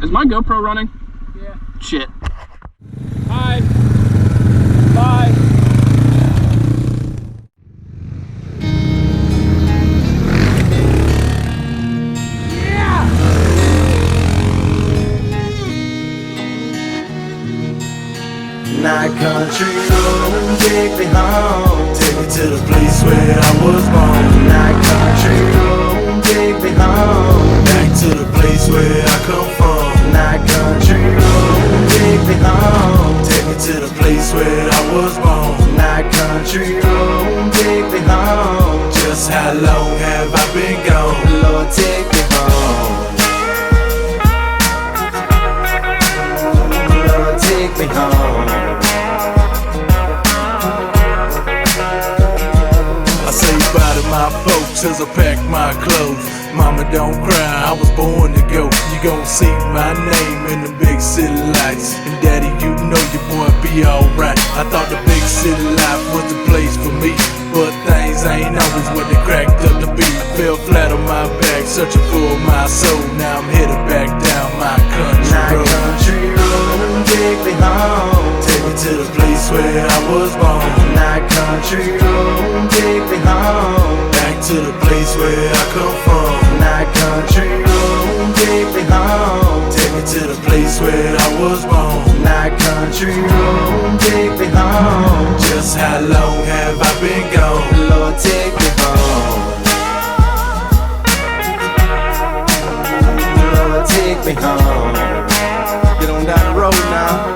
Is my GoPro running? Yeah. Shit. Hi. Bye. Yeah! Night country road, take me home. Take me to the place where I was born. Night country road, take me home. Back to the place where I come from. Night country road, take me home. Take me to the place where I was born. Night country road, take me home. Just how long have I been gone? Lord, take me home. Lord, take me home. I say bye to my folks as I pack my clothes. Mama, don't cry, I was born to go. You gon' see my name in the big city lights. And daddy, you know your boy be alright. I thought the big city life was the place for me, but things ain't always what they cracked up to be. I fell flat on my back, searching for my soul. Now I'm headed back down my country road. Country road, take me home. Take me to the place where I was born. Night country road, take me home. Back to the place where I come from. Night country road, take me home. Take me to the place where I was born. Night country road, take me home. Just how long have I been gone? Lord, take me home. Lord, take me home. Get on down the road now.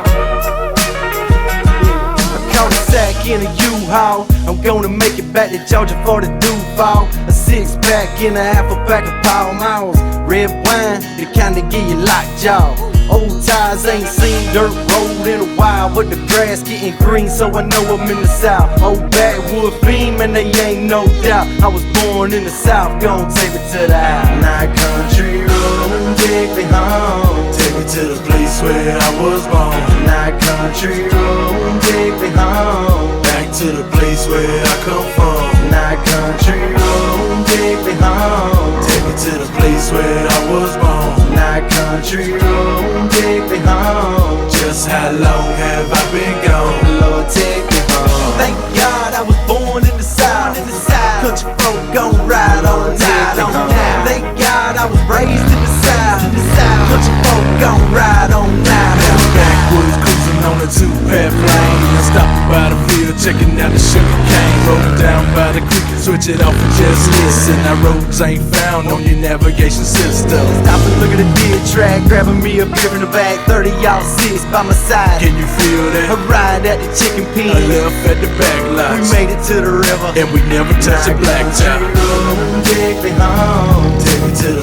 Sack in a U-Haul, I'm gonna make it back to Georgia for the Duval. A 6-pack and a half a pack of Pall Malls. Red wine, the kind that give you lockjaw. Old tires ain't seen dirt road in a while, but the grass getting green, so I know I'm in the South. Old backwood beam and they ain't no doubt. I was born in the South, gon' take me to the house. Night country road, take me home. Take me to the place where I was born. Night country road, take me home. Back to the place where I come from. Night country road, take me home. Take me to the place where I was born. Night country road, take me home. Just how long have I been gone? Lord, take me home. Thank God I was born in the South. Country folk gon' ride on night. Thank God I was raised in the South. Country folk gon' ride on night. Backwoods cruising on a 2-path lane. I stopped by the field, checking out the sugar cane. Rolling down by the creek and switch it off and just listen. Our roads ain't found on your navigation system. Stop and look at the deer track, grabbing me a beer in the bag. 30 y'all 6 by my side. Can you feel that? A ride at the chicken pen, a left at the back lot. We made it to the river and we never touched a blacktop. Take me home, take me to the